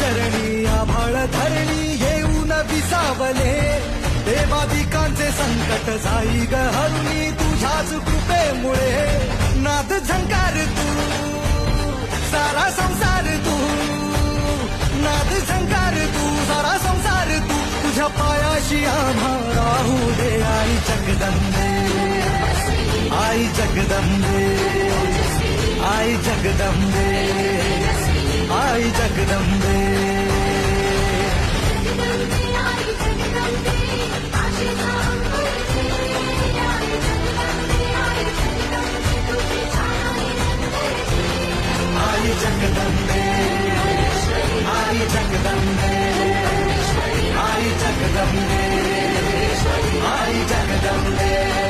चरणी आभाळ धरणी येऊन विसावले देवादिकांचे संकट जाई ग हरुणी तुझ्याच कृपेमुळे नाद झंकार तू सारा संसार तू नाद झंकार तू सारा संसार तू तुझ्या पायाशी आम्हा राहू दे आई जगदंबे आई जगदंबे आई जगदंबे आई जगदंबे आई जगदंबे आई जगदंबे आई जगदंबे आई जगदंबे